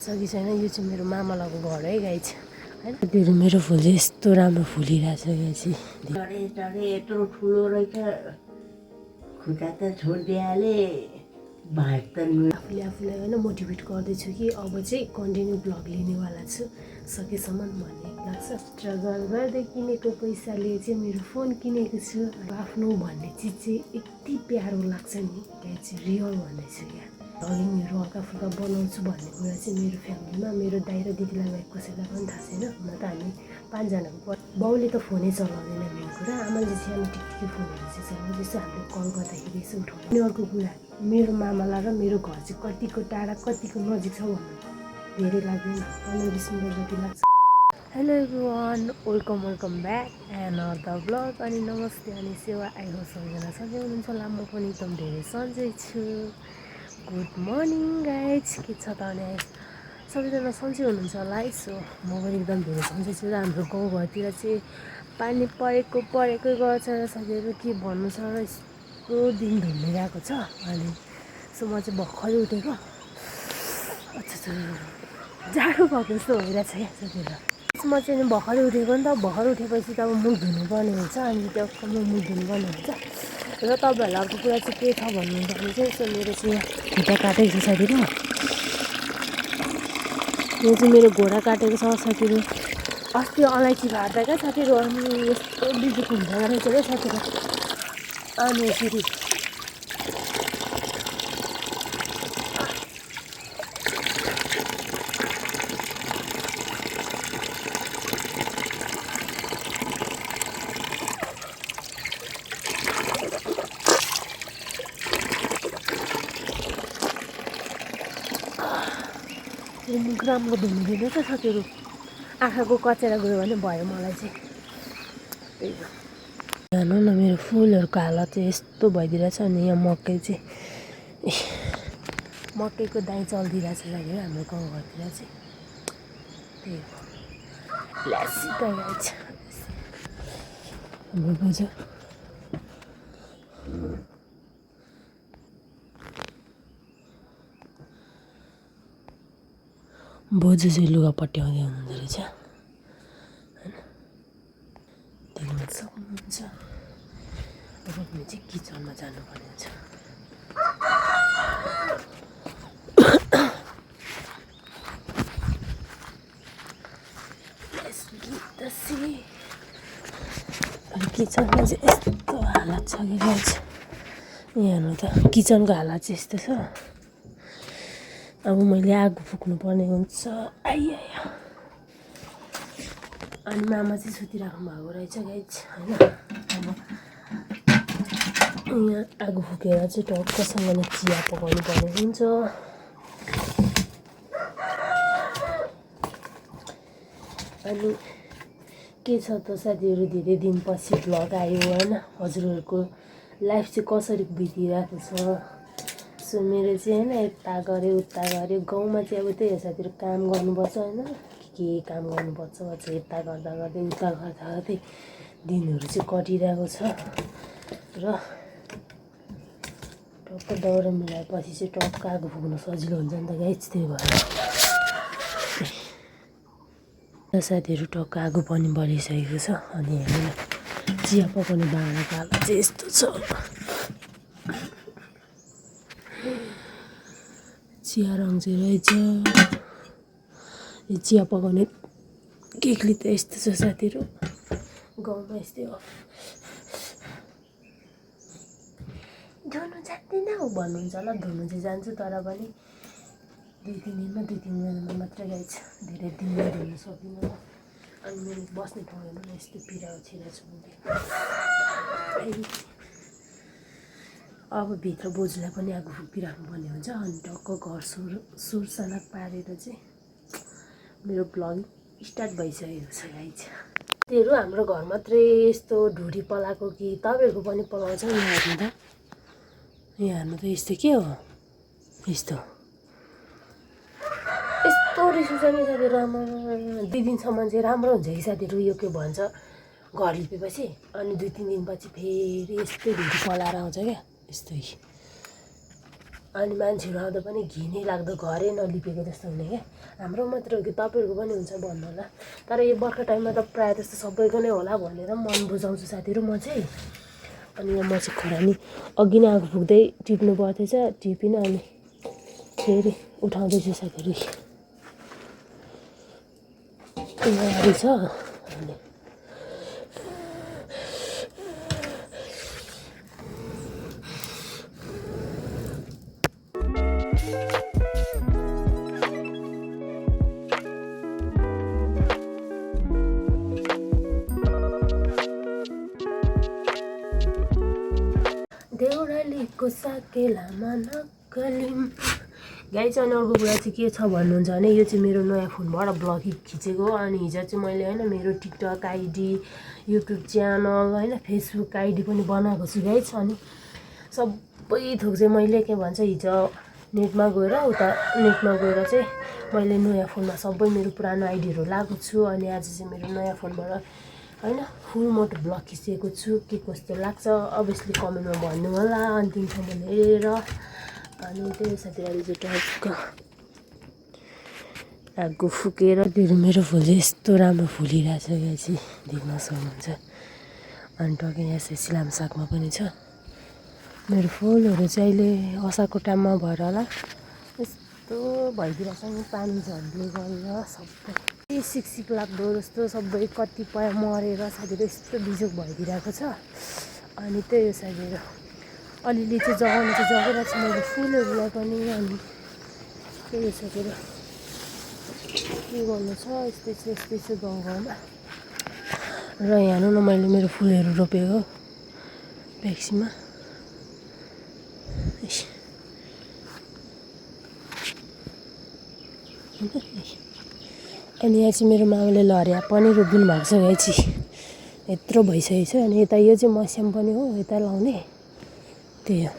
सकी छैन यो चाहिँ मेरो मामालाको घर है गाइस हैन त्यो मेरो फुल चाहिँ यस्तो राम्रो फुलिरहेछ गाइस टरे यत्रो ठुलो रहेछ खुट्टा त छोडिदिहाले भाग त आफूले आफूलाई होइन मोटिभेट गर्दैछु कि अब चाहिँ कन्टिन्यू ब्लग लिनेवाला छु सकेसम्म भन्ने लाग्छ स्ट्रगल गर्दै किनेको पैसाले चाहिँ मेरो फोन किनेको छु आफ्नो भन्ने चिज चाहिँ यति प्यारो लाग्छ नि गाइस रियल भन्दैछु क्या भ्लगिङहरू हल्का फुल्का बनाउँछु भन्ने कुरा चाहिँ मेरो फ्यामिलीमा मेरो दाइ र दिदीलाई बाहेक कसैलाई पनि थाहा छैन हुन त हामी 5 जनाको बाउले त फोनै चलाउँदैन मेन कुरा आमाले चाहिँ सानो टिकटिकी फोनहरू चाहिँ चलाउँछ जस्तो हामीले कल गर्दाखेरि यसो उठाउँछ अनि अर्को कुरा मेरो मामालाई र मेरो घर चाहिँ कतिको टाढा कतिको नजिक छ भन्नु धेरै लाग्दैन 15-20 मिनट जति लाग्छ hello everyone welcome back and the blog अनि नमस्ते अनि सेवा आई होप सबैजना सन्चै हुनुहुन्छ होला म पनि एकदम धेरै सन्चै छु गुड मर्निङ गाइज के छ त अनि सबैजना सन्चै हुनुहुन्छ होला है सो म पनि एकदम धेरै सन्चै छु र हाम्रो गाउँघरतिर चाहिँ पानी परेकै गर्छ साथीहरू के भन्नु छ र यस्तो दिन धुम्मिरहेको छ अनि सो म चाहिँ भर्खरै उठेको अच्छा जाडो भएको जस्तो भइरहेछ क्या साथीहरू म चाहिँ भर्खरै उठेको नि त भर्खर उठेपछि त अब मुख धुनुपर्ने हुन्छ अनि त्यो म मुख धुनुपर्ने हुन्छ र तपाईँहरूलाई अर्को कुरा चाहिँ के छ भन्नुहुन्छ भने चाहिँ यसो मेरो चाहिँ खुट्टा काटेको छ साथीहरू यो चाहिँ मेरो घोडा काटेको छ साथीहरू अस्ति अलैँची भाट्दा क्या साथीहरू अनि यस्तो बिजुको हुन्छ रहेछ क्या साथीहरू अनि फेरि मुख राम्रो धुनुहुँदैन त साथीहरू आँखाको कचेरा गयो भने भयो मलाई चाहिँ त्यही हो हेर्नु न मेरो फुलहरूको हालत चाहिँ यस्तो भइदिरहेछ अनि यहाँ मकै चाहिँ मकैको दाइँ चलिदिरहेछ साथीहरू हाम्रो गाउँघरतिर चाहिँ त्यही हो ल्यासी त रहेछ हाम्रो बोजू बोजू चाहिँ लुगा पट्याउँदै हुनुहुँदो रहेछ होइन देख्न सक्नुहुन्छ अब भने चाहिँ किचनमा जानुपर्ने हुन्छ अनि किचनमा चाहिँ यस्तो हालत छ कि गाइस यहाँ हेर्नु त किचनको हालत चाहिँ यस्तो छ अब मैले आगो फुक्नु पर्ने हुन्छ आइया अनि मामा चाहिँ सुतिराख्नु भएको रहेछ गाइस होइन अब यहाँ आगो फुकेर चाहिँ टक्कसँगले चिया पकाउनु पर्ने हुन्छ अनि के छ त साथीहरू धेरै दिनपछि भ्लग आयो होइन हजुरहरूको लाइफ चाहिँ कसरी बितिरहेको छ सो मेरो चाहिँ होइन यता गऱ्यो उता गऱ्यो गाउँमा चाहिँ अब त्यही हो साथीहरू काम गर्नुपर्छ होइन के काम गर्नुपर्छ यता गर्दा गर्दै उता गर्दा गर्दै दिनहरू चाहिँ कटिरहेको छ र टक्क दाउरा मिलाएपछि चाहिँ टक्क आगो फुक्न सजिलो हुन्छ नि त गाइस त्यही भएर साथीहरू टक्क आगो पनि बलिसकेको छ अनि हेर्नु चिया पकाउने भाँडाको हालत चाहिँ यस्तो छ चिया रङ चाहिँ रहेछ यो चिया पकाउने केक्ली त यस्तो छ साथीहरू गाउँमा यस्तै हो धुनु जान्दैन हो भन्नुहुन्छ होला धुनु चाहिँ जान्छु तर पनि 2-3 दिनमा 2-3 दिनमा मात्रै गाइस धेरै दिनमा धुनु सक्दिनँ अनि मेरो बस्ने ठाउँमा यस्तो पिरा छिरा छु अब भित्र बोजूलाई पनि आगो फुकिराख्नु पर्ने हुन्छ अनि टक्क घर सुरसनाक पारेर चाहिँ मेरो ब्लगिङ स्टार्ट भइसकेको छ गाइस त्योहरू हाम्रो घर मात्रै यस्तो ढुडी पलाएको कि तपाईँहरूको पनि पलाउँछ नि हेर्नु त यहाँ हेर्नु त यस्तो के हो यस्तो रिस उठ्छ नि साथीहरू राम्रो 2 दिनसम्म चाहिँ राम्रो हुन्छ कि साथीहरू यो के भन्छ घर लिपेपछि अनि 2-3 दिनपछि फेरि यस्तै ढुडी पलाएर आउँछ क्या यस्तै अनि मान्छेहरू आउँदा पनि घिनै लाग्दो घरै नलिपेको जस्तो हुने क्या। हाम्रो मात्र हो कि तपाईँहरूको पनि हुन्छ भन्नु होला। तर यो बर्खा टाइममा त प्रायः जस्तो सबैको नै होला भनेर मन बुझाउँछु साथीहरू म चाहिँ। अनि यो म चाहिँ खरानी अघि नै आगो फुक्दै टिप्नु पर्थेछ, टिपिनँ अनि फेरि उठाउँदैछु साथीहरू। यहाँ छ अनि देउरालीको साकेलामा नक्कलिम गाई चाहिँ। अनि अर्को कुरा चाहिँ के छ भन्नुहुन्छ भने यो चाहिँ मेरो नयाँ फोनबाट ब्लग खिचेको हो। अनि हिजो चाहिँ मैले होइन मेरो टिकटक आइडी, युट्युब च्यानल होइन, फेसबुक आइडी पनि बनाएको छु गाइज। अनि सबै थोक चाहिँ मैले के भन्छ हिजो नेटमा गएर चाहिँ मैले नयाँ फोनमा सबै मेरो पुरानो आइडीहरू लगाएको छु। अनि आज चाहिँ मेरो नयाँ फोनबाट होइन फुल मोटो ब्लग खिचेको छु। के कस्तो लाग्छ अभियसली कमेन्टमा भन्नु होला अन्तिमसम्म हेरेर। अनि त्यही साथीहरू चाहिँ टक्क आगो फुकेर त्यो मेरो फुल चाहिँ यस्तो राम्रो फुलिरहेछ क्या चाहिँ देख्न सक्नुहुन्छ। अनि टक्कै यहाँ चाहिँ सिलाम सागमा पनि छ मेरो फुलहरू चाहिँ। अहिले असारको टाइममा भएर होला यस्तो भइदिरहेछ नि, पानी झरीले गरेर सबै सिकसिक लाग्दो जस्तो सबै कतिपय मरेर साथीहरू यस्तो बिजोग भइदिरहेको छ। अनि त्यही हो साथीहरू अलिअलि चाहिँ जगाउनु चाहिँ जगाइरहेको छु मैले फुलहरूलाई पनि। अनि त्यही हो साथीहरू के गर्नु छ यस्तै छ गाउँ गाउँमा। र यहाँ हेर्नु न मैले मेरो फुलहरू रोपेको प्याक्सीमा। अनि यहाँ चाहिँ मेरो मामाले लहरिया पनि रोपिदिनु भएको छ यहाँ चाहिँ यत्रो भइसकेको छ। अनि यता यो चाहिँ मस्याम पनि हो यता लाउने त्यही हो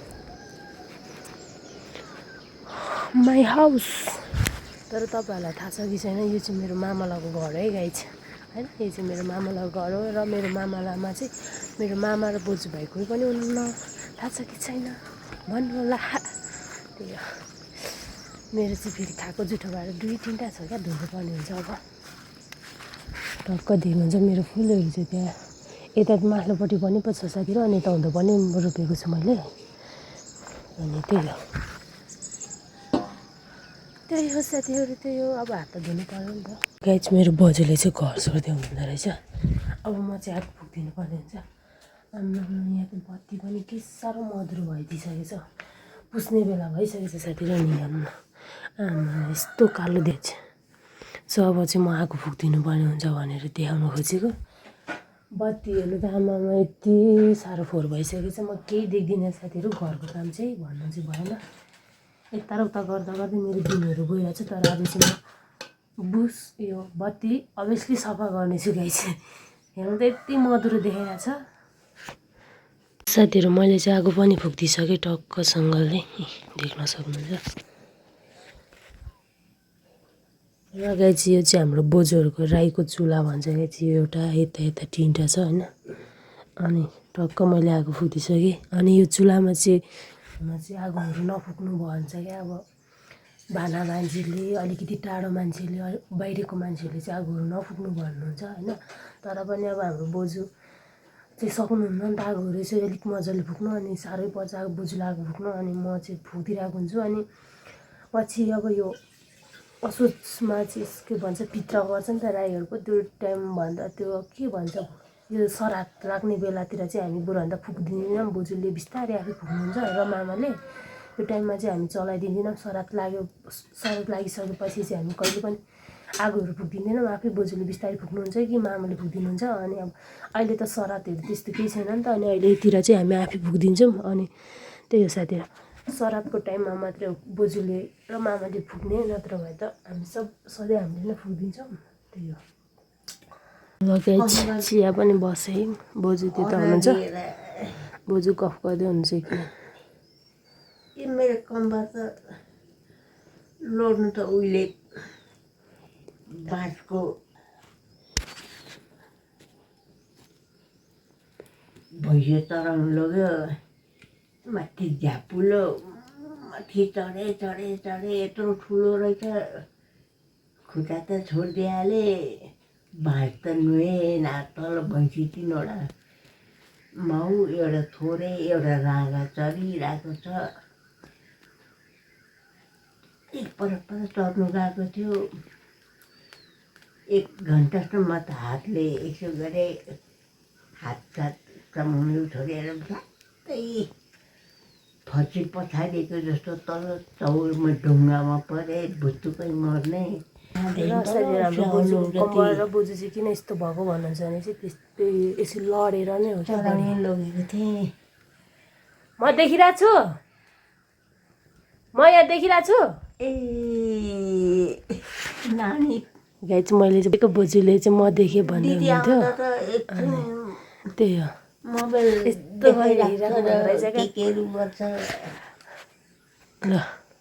माई हाउस। तर तपाईँहरूलाई थाहा छ कि छैन यो चाहिँ मेरो मामालाको घर है गाइज होइन। यो चाहिँ मेरो मामालाको घर हो र मेरो मामालामा चाहिँ मेरो मामा र बोजूभाइ कोही पनि हुनुहुन्न। थाहा छ कि छैन भन्नु होला। त्यही हो मेरो चाहिँ फेरि खाएको जुठो भएर 2-3टा छ क्या धुनुपर्ने हुन्छ। अब टक्क देख्नुहुन्छ मेरो फुलहरू चाहिँ त्यहाँ यता माथिल्लोपट्टि पनि पो छ साथीहरू। अनि यता हुँदो पनि रोपेको छु मैले। अनि त्यही हो साथीहरू त्यही हो। अब हात त धुनु पर्यो नि त गाइज। मेरो बोजूले चाहिँ घर सोर्दै हुनुहुँदो रहेछ। अब म चाहिँ हात फुक्दिनु पर्ने हुन्छ। यहाँको बत्ती पनि के साह्रो मधुरो भइदिइसकेको छ, पुस्ने बेला भइसकेको छ साथीहरू। नि हेर्नु आमा यस्तो कालो देख्छ। सो अब चाहिँ म आगो फुक्दिनु पर्ने हुन्छ भनेर देखाउनु खोजेको। बत्ती हेर्नु त आमामा यति साह्रो फोहोर भइसकेको छ म केही देख्दिनँ साथीहरू। घरको काम चाहिँ भन्नु चाहिँ भएन। यता र उता गर्दा गर्दै मेरो दिनहरू गइरहेको छ। तर आज चाहिँ म यो बत्ती अभियसली सफा गर्नेछु गाइस। हेर्नु त यति मधुरो देखाइरहेछ साथीहरू। मैले चाहिँ आगो पनि फुक्दिसकेँ टक्कसँगले देख्न सक्नुहुन्छ। र गाइस यो चाहिँ हाम्रो बोजूहरूको राईको चुला भन्छ क्या चाहिँ एउटा यता 3टा छ होइन। अनि टक्क मैले आगो फुक्दिसकेँ। अनि यो चुलामा चाहिँ आगोहरू नफुक्नु भन्छ क्या। अब भाना मान्छेले अलिकति टाढो मान्छेले बाहिरको मान्छेहरूले चाहिँ आगोहरू नफुक्नु भन्नुहुन्छ होइन। तर पनि अब हाम्रो बोजू चाहिँ सक्नुहुन्न नि त आगोहरू चाहिँ अलिक मजाले फुक्नु। अनि साह्रै पर्छ बोजूलाई आगो फुक्नु। अनि म चाहिँ फुक्दिरहेको हुन्छु। अनि पछि अब यो असोजमा चाहिँ के भन्छ पित्र गर्छ नि त राईहरूको त्यो टाइम भन्दा त्यो के भन्छ यो सराद लाग्ने बेलातिर चाहिँ हामी बुढोभन्दा फुक्दिनौँ। बोजूले बिस्तारै आफै फुक्नुहुन्छ र मामाले त्यो टाइममा चाहिँ हामी चलाइदिँदैनौँ। सराद लागिसकेपछि चाहिँ हामी कहिले पनि आगोहरू फुक्दिँदैनौँ। आफै बोजूले बिस्तारै फुक्नुहुन्छ कि मामाले फुक्दिनुहुन्छ। अनि अब अहिले त सरादहरू त्यस्तो केही छैन नि त। अनि अहिलेतिर चाहिँ हामी आफै फुक्दिन्छौँ। अनि त्यही हो साथीहरू सरादको टाइममा मात्रै बोजूले र मामाले फुक्ने, नत्र भए त हामी सधैँ हामीले नै फुक्दिन्छौँ। त्यही हो। चिया पनि बसेँ। बोजू त्यता हुनुहुन्छ, बोजू गफ गर्दै हुनुहुन्छ कि मेरो कम्बर त लोड्नु त उहिले बाँसको भैँयो तराउनु लग्यो माथि झ्यापुलो माथि चढे चढे चढे यत्रो ठुलो रहेछ खुट्टा त छोडिदिइहाले भाँच त नुहेन तल भैँसी 3वटा माउ एउटा थोरै एउटा राँगा चरिरहेको छ एक पर चढ्नु गएको थियो 1 घन्टासम्म त हातले यसो गरे हात चमाउनु छोडेर झट्टै फर्सी पछाडिको जस्तो तल चौरमा ढुङ्गामा परे भुत्तुकै मर्ने कम्बर र बोजू चाहिँ किन यस्तो भएको भन्नुहुन्छ भने चाहिँ त्यस्तै यसरी लडेर नै हो चढाउनै लगेको थिएँ म देखिरहेको छु म यहाँ देखिरहेको छु ए नानी गाई चाहिँ मैले चाहिँ बोजूले चाहिँ म देखेँ भन्दै दिदी हुनुहुन्थ्यो आउँदा त एकछिन त्यही हो मोबाइल यस्तो भइरहेको रहेछ क्या केहरू गर्छ ल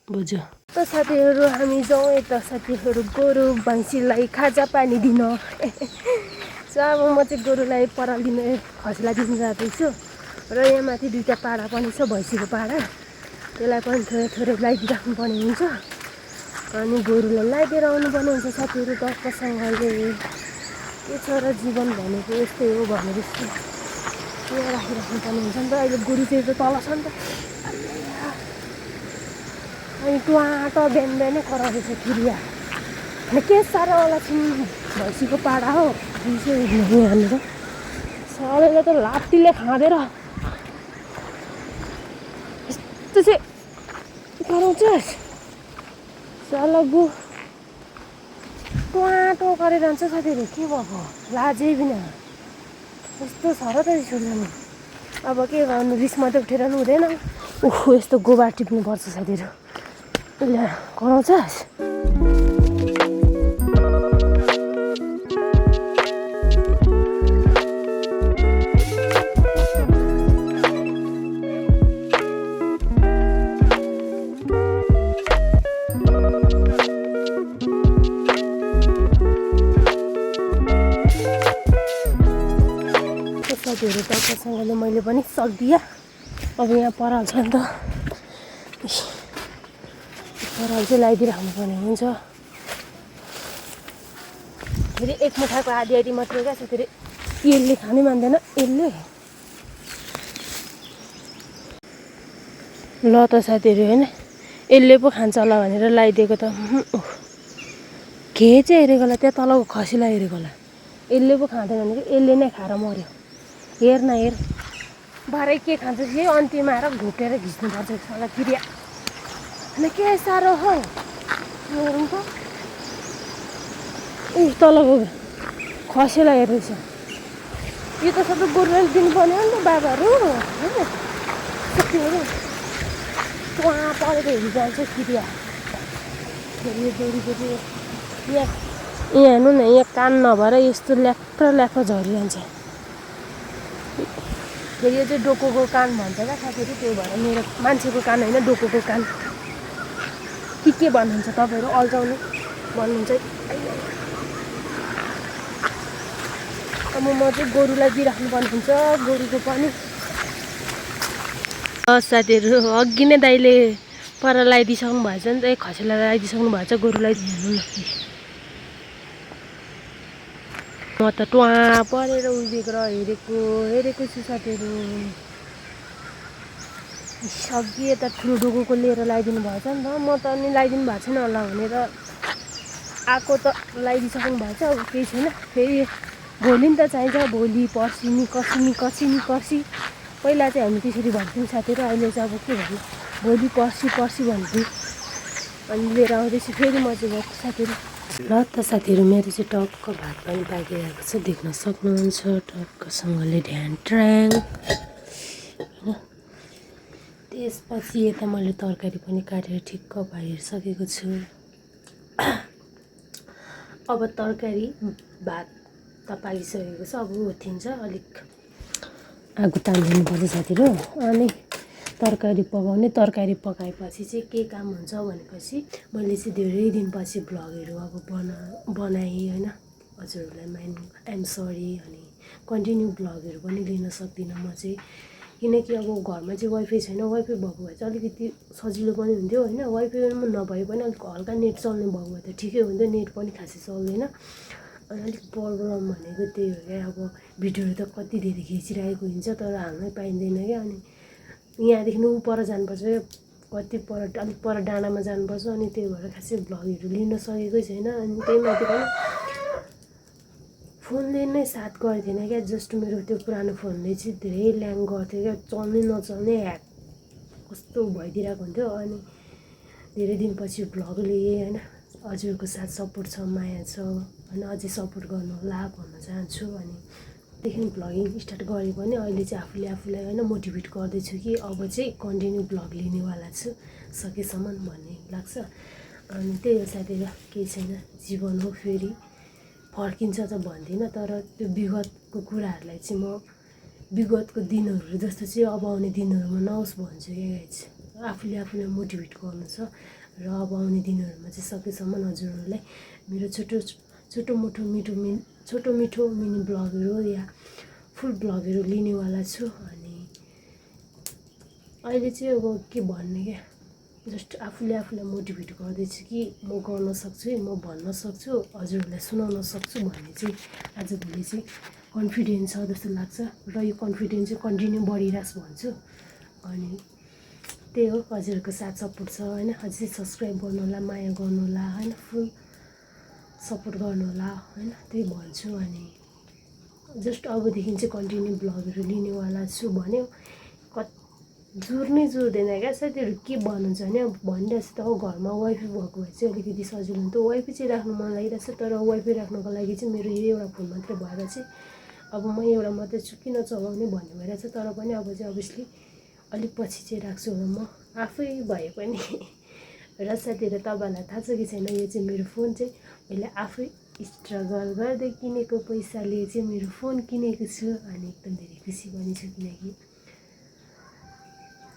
बोजू त साथीहरू हामी जाउँ यता साथीहरू गोरु भैँसीलाई खाजा पानी दिन सो अब म चाहिँ गोरुलाई पराल दिन खसीलाई दिनु जाँदैछु र यहाँ माथि 2टा पाडा पनि छ भैँसीको पाडा त्यसलाई पनि थोरै थोरै लगाइदिइराख्नु पर्ने हुन्छ अनि गोरुलाई लगाइदिएर आउनुपर्ने हुन्छ साथीहरू टक्कसँगले के छ र जीवन भनेको यस्तै हो भनेर यहाँ राखिराख्नु पर्ने हुन्छ नि त अहिले गोरु चाहिँ त तल छ नि त अनि टुवाटो बिहान बिहानै कराउँदैछ क्रिया अनि के साह्रो होला छिन् भैँसीको पाडा हो यहाँनिर सबैले त लात्तीले खाँदेर यस्तो चाहिँ कराउँछस् सलगु टुवाटो गरेर जान्छ साथीहरू के भएको लाजै बिना यस्तो छ र त छोड्नु अब के गर्नु रिस मात्रै उठेर पनि हुँदैन उफ यस्तो गोबर टिप्नुपर्छ साथीहरू ल कराउँछस् साथीहरू टक्कसँगले मैले पनि सक्दिएँ अब यहाँ पराल छ नि त पराल चाहिँ लगाइदिइराख्नु पर्ने हुन्छ फेरि एक मुठाको आधी आधी मात्रै क्या साथीहरू यसले खानै मान्दैन यसले ल त साथीहरू होइन यसले पो खान्छ होला भनेर लगाइदिएको त के चाहिँ हेरेको होला त्यहाँ तलको खसीलाई हेरेको होला यसले पो खाँदैन भनेको यसले नै खाएर मऱ्यो हेर न हेर भरे के खान्छ यही अन्तिममा आएर घुटेर घिच्नुपर्छ साला क्रिया अनि के साह्रो हो हेरौँ त तलको खसीलाई हेरेछ यो त सबै गोरुलाई दिनुपर्ने हो नि त बाबाहरू होइन उहाँ परेर हेरिजान्छ क्रिया यो गोरुको चाहिँ यहाँ हेर्नु न यहाँ कान नभएर यस्तो ल्याप्प झरिरहन्छ फेरि यो चाहिँ डोकोको कान भन्छ क्या साथीहरू त्यो भएर मेरो मान्छेको कान होइन डोकोको कान के भन्नुहुन्छ तपाईँहरू अल्झाउने भन्नुहुन्छ अब म चाहिँ गोरुलाई दिइराख्नुपर्ने हुन्छ गोरुको पनि साथीहरू अघि नै दाइले पर लगाइदिइसक्नु भएछ नि त खसीलाई लगाइदिइसक्नु भएको छ गोरुलाई हेर्नु न म त टुवा परेर उभिएको र हेरेको छु साथीहरू अघि यता ठुलो डोकोको लिएर लगाइदिनु भएछ नि त म त अनि लगाइदिनु भएको छैन होला भनेर आएको त लगाइदिइसक्नु भएको छ अब केही छैन फेरि भोलि नि त चाहिन्छ भोलि पर्सि निकर्सी पहिला चाहिँ हामी त्यसरी भन्थ्यौँ साथीहरू अहिले चाहिँ अब के भन्नु भोलि पर्सि भन्थ्यौँ अनि लिएर आउँदैछु फेरि म चाहिँ साथीहरू ल त साथीहरू मेरो चाहिँ टक्क भात पनि पाकिरहेको छ देख्न सक्नुहुन्छ टक्कसँगले ध्यान ट्र्याङ होइन त्यसपछि यता मैले तरकारी पनि काटेर ठिक्क पारिसकेको छु अब तरकारी भात त पाकिसकेको छ अब थिन्छ अलिक आगो तानिदिनुपर्छ साथीहरू अनि तरकारी पकाउने तरकारी पकाएपछि चाहिँ के काम हुन्छ भनेपछि मैले चाहिँ धेरै दिनपछि भ्लगहरू अब बनाएँ होइन हजुरहरूलाई आइएम सरी अनि कन्टिन्यू भ्लगहरू पनि लिन सक्दिनँ म चाहिँ किनकि अब घरमा चाहिँ वाइफाई छैन, वाइफाई भएको भए चाहिँ अलिकति सजिलो पनि हुन्थ्यो होइन। वाइफाई नभए पनि अलिक हल्का नेट चल्ने भएको भए त ठिकै हुन्थ्यो, नेट पनि खासै चल्दैन। अनि अलिक प्रब्लम भनेको त्यही हो क्या, अब भिडियोहरू त कति धेरै खिचिरहेको हुन्छ तर हाल्नै पाइँदैन क्या। अनि यहाँदेखि ऊ पर जानुपर्छ, कति पर अलिक पर डाँडामा जानुपर्छ, अनि त्यही भएर खासै भ्लगहरू लिन सकेकै छैन। अनि त्यही माथि पनि फोनले नै साथ गर्थेन क्या, जस्ट मेरो त्यो पुरानो फोनले चाहिँ धेरै ल्याङ गर्थ्यो क्या, चल्ने नचल्ने ह्याक कस्तो भइदिरहेको हुन्थ्यो। अनि धेरै दिनपछि भ्लग लिएँ होइन, हजुरको साथ सपोर्ट छ, माया छ, अनि अझै सपोर्ट गर्नुहोला भन्न चाहन्छु। अनि देखि भ्लगिङ स्टार्ट गरेँ पनि अहिले चाहिँ आफूलाई होइन मोटिभेट गर्दैछु कि अब चाहिँ कन्टिन्यू भ्लग लिनेवाला छु सकेसम्म भन्ने लाग्छ। अनि त्यही हो साथीहरू, केही छैन, जीवन हो, फेरि फर्किन्छ त भन्दिनँ, तर त्यो विगतको कुराहरूलाई चाहिँ म विगतको दिनहरू जस्तो चाहिँ अब आउने दिनहरूमा नहोस् भन्छु क्या गाइज। आफूलाई मोटिभेट गर्नु छ र अब आउने दिनहरूमा चाहिँ सकेसम्म हजुरहरूलाई मेरो छोटो मिठो मिनी ब्लगहरू या फुल ब्लगहरू लिनेवाला छु। अनि अहिले चाहिँ अब के भन्ने क्या, जस्ट आफूलाई मोटिभेट गर्दैछु कि म गर्न सक्छु है, म भन्न सक्छु, हजुरहरूलाई सुनाउन सक्छु भन्ने चाहिँ आजभोलि चाहिँ कन्फिडेन्स छ जस्तो लाग्छ। र यो कन्फिडेन्स चाहिँ कन्टिन्यू बढिरहेस् भन्छु। अनि त्यही हो, हजुरहरूको साथ सपोर्ट छ होइन, अझै सब्सक्राइब गर्नुहोला, माया गर्नुहोला होइन, फुल सपोर्ट गर्नुहोला होइन, त्यही भन्छु। अनि जस्ट अबदेखि चाहिँ कन्टिन्यू भ्लगहरू लिनेवाला छु भन्यो, जुर्दैन क्या साथीहरू। के भन्नुहुन्छ भने अब भनिरहेको छु त, अब घरमा वाइफाई भएको भए चाहिँ अलिकति सजिलो हुन्थ्यो। वाइफाई चाहिँ राख्नु मन लागिरहेको छ, तर वाइफाई राख्नुको लागि चाहिँ मेरो यो एउटा फोन मात्रै भएर चाहिँ अब म एउटा मात्रै छु, किन चलाउने भन्ने भइरहेछ। तर पनि अब चाहिँ अभियसली अलिक पछि चाहिँ राख्छु होला म आफै भए पनि। र साथीहरू तपाईँहरूलाई थाहा छ कि छैन, यो चाहिँ मेरो फोन चाहिँ मैले आफै स्ट्रगल गर्दै किनेको पैसाले चाहिँ मेरो फोन किनेको छु। अनि एकदम धेरै खुसी पनि छु, किनकि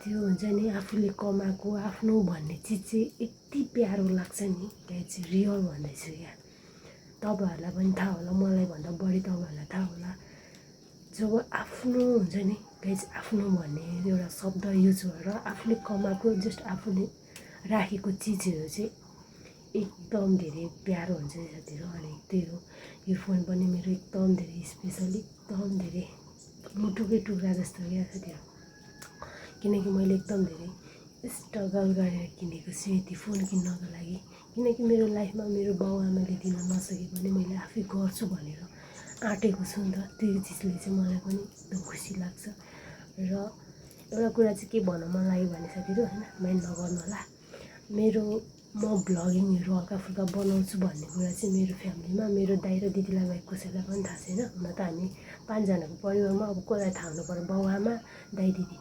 त्यो हुन्छ नि आफूले कमाएको आफ्नो भन्ने चिज चाहिँ यति प्यारो लाग्छ नि, त्यहाँ चाहिँ रियल भन्दैछु क्या। तपाईँहरूलाई पनि थाहा होला, मलाई भन्दा बढी तपाईँहरूलाई थाहा होला, जब आफ्नो हुन्छ नि गाइज, आफ्नो भन्ने एउटा शब्द युज गरेर आफूले कमाएको जस्ट आफूले राखेको चिजहरू चाहिँ एकदम धेरै प्यारो हुन्छ साथीहरू। अनि त्यही हो, यो फोन पनि मेरो एकदम धेरै स्पेसल, एकदम धेरै मुटुकै टुक्रा जस्तो क्या साथीहरू। किनकि मैले एकदम धेरै स्ट्रगल गरेर किनेको छु यति फोन किन्नको लागि। किनकि मेरो लाइफमा मेरो बाउआमाले दिन नसके पनि मैले आफै गर्छु भनेर आँटेको छु नि त, त्यो चिजले चाहिँ मलाई पनि एकदम खुसी लाग्छ। र एउटा कुरा चाहिँ के भन्न मन लाग्यो भने साथीहरू होइन, माइन्ड नगर्नु होला, म भ्लगिङहरू हल्का फुल्का बनाउँछु भन्ने कुरा चाहिँ मेरो फ्यामिलीमा मेरो दाइ र दिदीलाई बाहेक कसैलाई पनि थाहा छैन। हुन त हामी 5 जनाको परिवारमा अब कसलाई थाहा हुनु पर्यो, बाउआमा, दाइ, दिदी।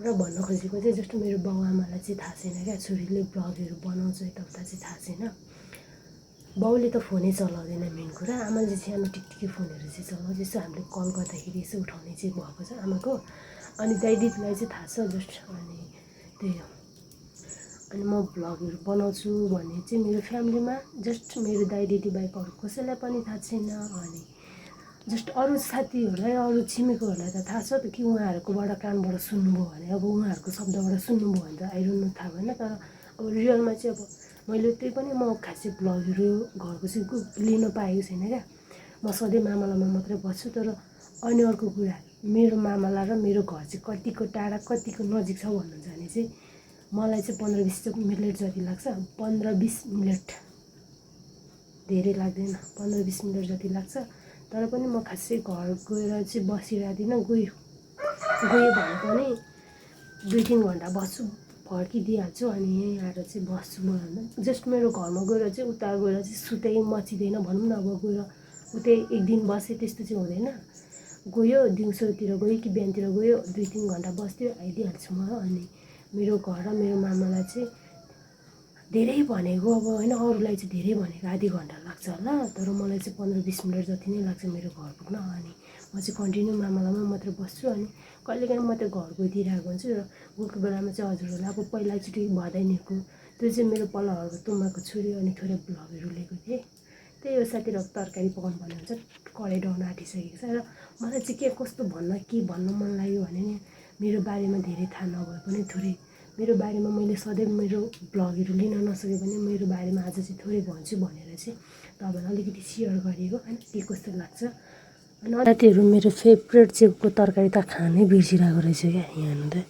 र भन्न खोजेको चाहिँ जस्तो मेरो बाउआमालाई चाहिँ थाहा छैन क्या, छोरीले भ्लगहरू बनाउँछ यताउता चाहिँ थाहा छैन। बाउले त फोनै चलाउँदैन मेन कुरा, आमाले चाहिँ सानो टिकटिकी फोनहरू चाहिँ चलाउँछ, यसो हामीले कल गर्दाखेरि यसो उठाउने चाहिँ भएको छ आमाको। अनि दाइ दिदीलाई चाहिँ थाहा छ जस्ट। अनि त्यही हो, अनि म भ्लगहरू बनाउँछु भन्ने चाहिँ मेरो फ्यामिलीमा जस्ट मेरो दाइ दिदी बाहेक अरू कसैलाई पनि थाहा छैन। अनि जस्ट अरू साथीहरूलाई, अरू छिमेकीहरूलाई त थाहा छ त कि उहाँहरूकोबाट कानबाट सुन्नुभयो भने, अब उहाँहरूको शब्दबाट सुन्नुभयो भने त आई डोन्ट नो, थाहा भएन। तर अब रियलमा चाहिँ अब मैले त्यही पनि म खासै भ्लगहरू घरको चाहिँ लिन पाएको छैन क्या। म सधैँ मामालामा मात्रै बस्छु। तर अनि अर्को कुरा, मेरो मामाला र मेरो घर चाहिँ कतिको टाढा कतिको नजिक छ भन्नुहुन्छ भने चाहिँ मलाई चाहिँ 15-20 मिनट जति लाग्छ। 15-20 मिनट धेरै लाग्दैन, 15-20 मिनट जति लाग्छ। तर पनि म खासै घर गएर चाहिँ बसिरहेदिनँ, गयो भने पनि 2-3 घन्टा बस्छु, फर्किदिइहाल्छु। अनि यहीँ आएर चाहिँ बस्छु म। जस्ट मेरो घरमा गएर चाहिँ उता गएर चाहिँ सुतै मचिँदैन भनौँ न। अब गएर उतै एक दिन बसेँ त्यस्तो चाहिँ हुँदैन, गयो दिउँसोतिर गयो कि बिहानतिर गयो 2-3 घन्टा बस्थ्यो, आइदिइहाल्छु म। अनि मेरो घर र मेरो मामालाई चाहिँ धेरै भनेको अब होइन, अरूलाई चाहिँ धेरै भनेको आधी घन्टा लाग्छ होला, तर मलाई चाहिँ 15-20 मिनट जति नै लाग्छ मेरो घर पुग्न। अनि म चाहिँ कन्टिन्यू मामालामा मात्र बस्छु। अनि कहिलेकाहीँ म त घर गइदिइरहेको हुन्छु। र गएको बेलामा चाहिँ हजुरहरूलाई अब पहिलाचोटि भदैनीको त्यो चाहिँ मेरो पल्लो घरको तुम्बाको छोरी अनि थोरै भ्लगहरू लिएको थिएँ। त्यही हो साथीहरू, तरकारी पकाउनु पर्ने हुन्छ, कराही डाउन आँटिसकेको छ। र मलाई चाहिँ के कस्तो के भन्न मन लाग्यो भने नि, मेरो बारेमा धेरै थाहा नभए पनि थोरै मेरो बारेमा मैले सधैँ मेरो भ्लगहरू लिन नसके पनि मेरो बारेमा आज चाहिँ थोरै भन्छु भनेर चाहिँ तपाईँलाई अलिकति सेयर गरेको होइन के कस्तो लाग्छ। अनि साथीहरू मेरो फेभरेट च्याउको तरकारी त खानै बिर्सिरहेको रहेछ क्या यहाँ त।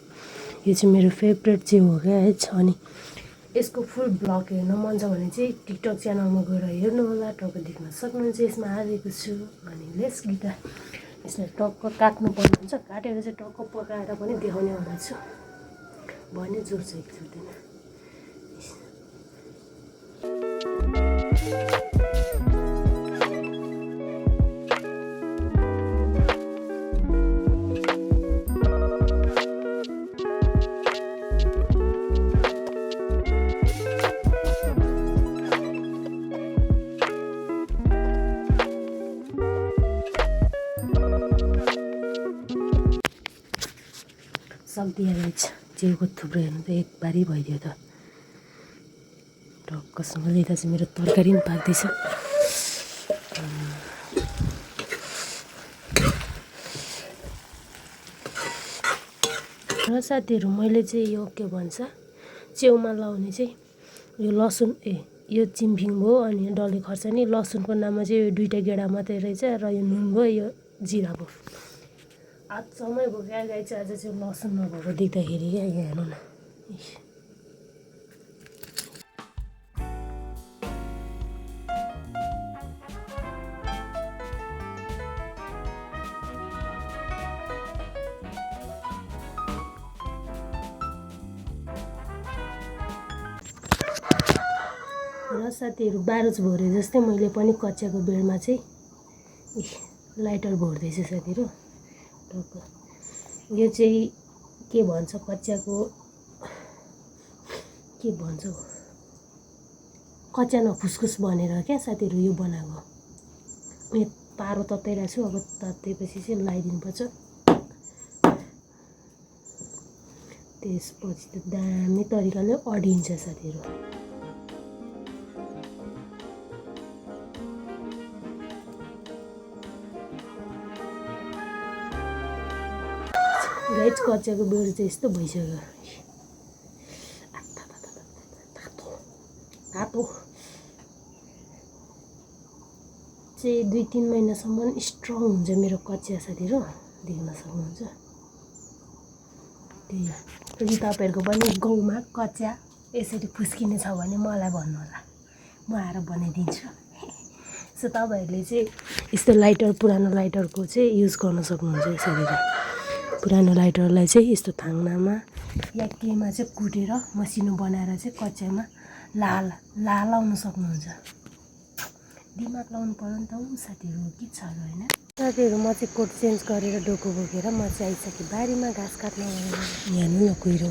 यो चाहिँ मेरो फेभरेट च्याउ हो क्या है। अनि यसको फुल भ्लग हेर्न मन छ भने चाहिँ टिकटक च्यानलमा गएर हेर्नु होला, टक्क देख्न सक्नुहुन्छ। यसमा हालेको छु। अनि लेट्स गिटा यसलाई टक्क काट्नु पर्ने हुन्छ, काटेर चाहिँ टक्क पकाएर पनि देखाउने वाला छु भने जोड्छ एकचोटि। सक्दिया रहेछ च्याउको थुप्रो हेर्नु त एकबारी भइदियो त टक्कसँगले। यता चाहिँ मेरो तरकारी पनि पाक्दैछ। र साथीहरू मैले चाहिँ यो के भन्छ च्याउमा लाउने चाहिँ यो लसुन यो चिम्फिङ भयो अनि डल्ले खोर्सानी, लसुनको नाममा चाहिँ यो 2टा गेडा मात्रै रहेछ र यो नुन भयो, यो जिरा भयो। अचम्मै भयो क्या गाई चाहिँ आज चाहिँ लसुन नभएको देख्दाखेरि क्या यहाँ हेर्नु न। र साथीहरू 12 भोरे जस्तै मैले पनि कच्चाको बेडमा चाहिँ लाइटर भोर्दैछु साथीहरू। टक्क यो चाहिँ के भन्छ कच्चाको के भन्छ कच्चा नफुसफुस भनेर क्या साथीहरू यो बनाएको। यो पारो तताइरहेको छु, अब तताएपछि चाहिँ लगाइदिनुपर्छ। त्यसपछि त दामी तरिकाले अडिन्छ साथीहरू। गाइस कच्चाको बेड चाहिँ यस्तो भइसक्यो। तातो चाहिँ 2-3 महिनासम्म स्ट्रङ हुन्छ मेरो कच्चा साथीहरू, देख्न सक्नुहुन्छ। त्यही यदि तपाईँहरूको पनि गाउँमा कच्चा यसरी फुस्किने छ भने मलाई भन्नु होला, म आएर बनाइदिन्छु। सो तपाईँहरूले चाहिँ यस्तो लाइटर पुरानो लाइटरको चाहिँ युज गर्न सक्नुहुन्छ। यसरी पुरानो लाइटरलाई चाहिँ यस्तो थाङ्नामा या केमा चाहिँ कुटेर मसिनो बनाएर चाहिँ कच्चामा लाउन सक्नुहुन्छ। दिमाग लाउनु पर्यो नि त साथीहरू, के छ र होइन। साथीहरू म चाहिँ कोट चेन्ज गरेर डोको बोकेर म चाहिँ आइसकेँ बारीमा घाँस काट्न। हेर्नु न कुहिरो र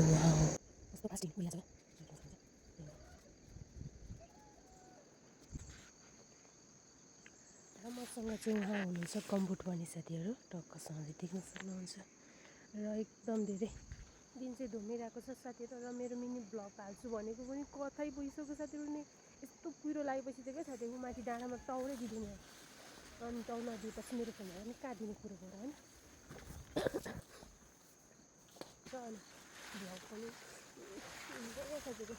मसँग चाहिँ उहाँ हुनुहुन्छ कम्फुट पनि साथीहरू, टक्कसँगले देख्न सक्नुहुन्छ। र एकदम धेरै दिन चाहिँ धुमिरहेको छ साथीहरू। र मेरो मिनी ब्लग हाल्छु भनेको पनि कतै भइसक्यो साथीहरू। नि यस्तो कुहिरो लागेपछि त क्या साथीहरू माथि डाँडामा टाउरै दिँदैन। अनि टाउ नदिएपछि मेरो फोनहरू पनि काटिने कुरो भयो होइन। र अनि भ्लग पनि साथीहरू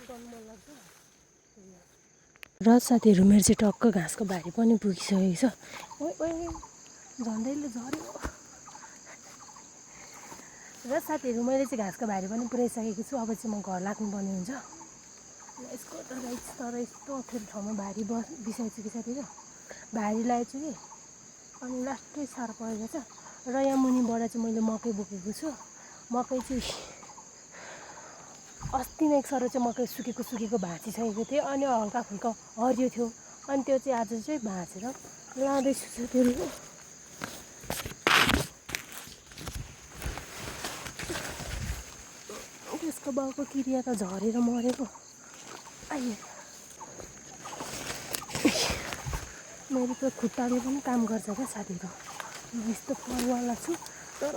गर्नु मन लाग्छ। र साथीहरू मेरो चाहिँ टक्क घाँसको बारी पनि पुगिसकेको छ। झन्डैले झऱ्यो। र साथीहरू मैले चाहिँ घाँसको भारी पनि पुऱ्याइसकेको छु। अब चाहिँ म घर लाग्नुपर्ने हुन्छ। यसको तर यस्तो अप्ठ्यारो ठाउँमा भारी बिसाएको छु कि साथीहरू, भारी लगाएको छु कि अनि लास्टै साह्रो परेको छ। र यहाँ मुनिबाट चाहिँ मैले मकै बोकेको छु। मकै चाहिँ अस्ति नै एक सरो चाहिँ मकै सुकेको भाँचिसकेको थियो अनि हल्का फुल्का हरियो थियो। अनि त्यो चाहिँ आज चाहिँ भाँचेर लाँदैछु साथीहरू। त्यसको बाउको किरिया त झरेर मरेको। अहिले मेरो त खुट्टाले पनि काम गर्छ क्या साथीहरू। म यस्तो परवाला छु तर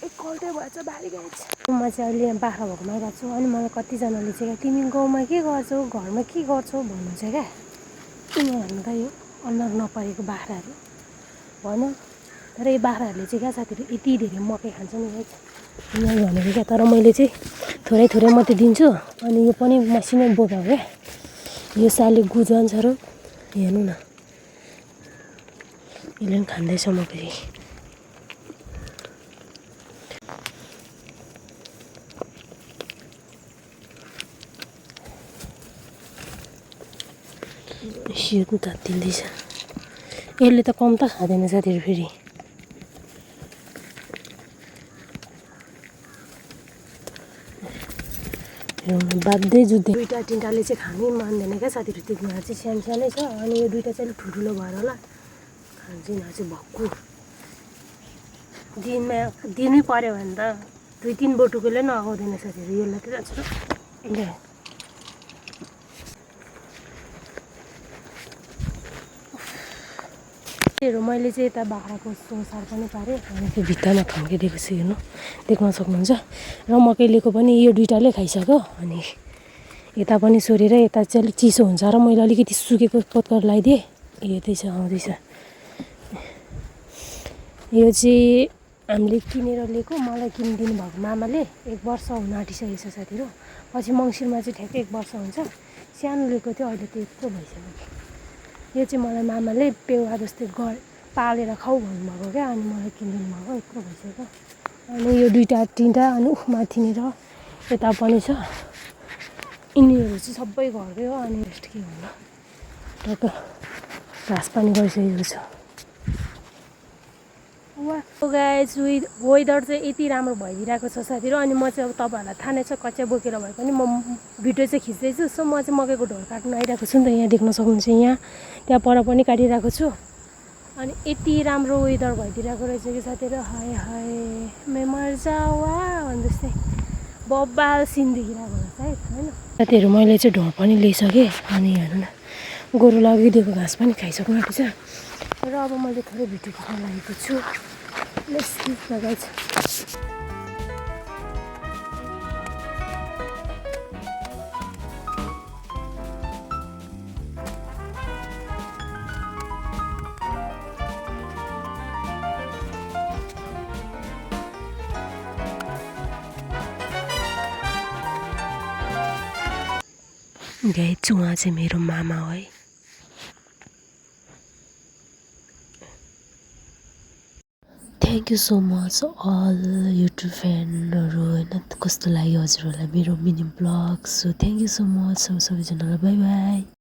एकपल्टै भएछ भारी गएछ। म चाहिँ अहिले यहाँ बाख्रा भएकोमा गएको छु। अनि मलाई कतिजनाले चाहिँ तिमी गाउँमा के गर्छौ घरमा के गर्छौ भन्नुहुन्छ क्या। उनीहरू त यो अनुहार नपरेको बाख्राहरू भन। तर यो बाख्राहरूले चाहिँ क्या साथीहरू यति धेरै मकै खान्छ नि है। यहाँ भनेको क्या, तर मैले चाहिँ थोरै थोरै मात्रै दिन्छु। अनि यो पनि मसिनै बोकाएको क्या, यो साले गुजान्छ र हेर्नु न, यसले पनि खाँदैछ म फेरि। सिउत तात्तिँदैछ, यसले त कम त खाँदैन साथीहरू फेरि। बाध्दै जुत्दै दुईवटा तिनवटाले चाहिँ खानै मान्दैन क्या साथीहरू, तिनीहरू चाहिँ सानो सानै छ। अनि यो दुईवटा चाहिँ ठुल्ठुलो भएर होला खान्छ, यिनीहरू चाहिँ भक्कु। दिनमा दिनै पऱ्यो भने त 2-3 बटुकोले पनि नआउँदैन साथीहरू, यसलाई त जान्छ। मैले चाहिँ यता बाख्राको सोसार पनि पारेँ, अनि त्यो भित्तामा थन्किदिएको छु, हेर्नु देख्न सक्नुहुन्छ। र मकैलेको पनि यो दुईवटाले खाइसक्यो। अनि यता पनि सोरेर, यता चाहिँ अलिक चिसो हुन्छ र मैले अलिकति सुकेको पत्कर लगाइदिएँ, हेर्दैछ आउँदैछ। यो चाहिँ हामीले किनेर लिएको, मलाई किनिदिनु भएको मामाले 1 वर्ष हुन आँटिसकेको छ साथीहरू। पछि मङ्सिरमा चाहिँ ठ्याक्कै 1 वर्ष हुन्छ। सानो लिएको थियो, अहिले त यत्रो भइसक्यो। यो चाहिँ मलाई मामाले पेवा जस्तै पालेर खाऊ भन्नुभएको क्या, अनि मलाई किनिदिनु भएको, यत्रो भइसक्यो। अनि यो दुईवटा तिनवटा, अनि माथिनिर यता पनि छ। यिनीहरू चाहिँ सबै घरकै हो। अनि रेस्ट के भन्नु, टक्क घाँस पानी गरिसकेको छ। गाइस वेदर चाहिँ यति राम्रो भइदिरहेको छ साथीहरू। अनि म चाहिँ अब तपाईँहरूलाई थाहा नै छ, कच्चा बोकेर भए पनि म भिडियो चाहिँ खिच्दैछु। सो म चाहिँ मकैको ढोड काट्नु आइरहेको छु नि त, यहाँ देख्न सक्नुहुन्छ। यहाँ त्यहाँ पर पनि काटिरहेको छु। अनि यति राम्रो वेदर भइदिरहेको रहेछ कि साथीहरू, हाय हाय मे मर जावा भन्दै बब्बाल सिन देखिरहेको रहेछ है, होइन साथीहरू। मैले चाहिँ ढोड पनि ल्याइसकेँ। अनि हेर्नु न, गोरु लगिदिएको घाँस पनि खाइसक्नु आँटेछ। र अब मैले थोरै भिडियो खिच्न लागेको छु। Let's keep guys. गाइस उहाँ चाहिँ मेरो मामा हो है। Thank you so much all YouTube फ्यानहरू, होइन कस्तो लाग्यो हजुरहरूलाई मेरो mini blog. So thank you so much सबैजनालाई, बाई बाई।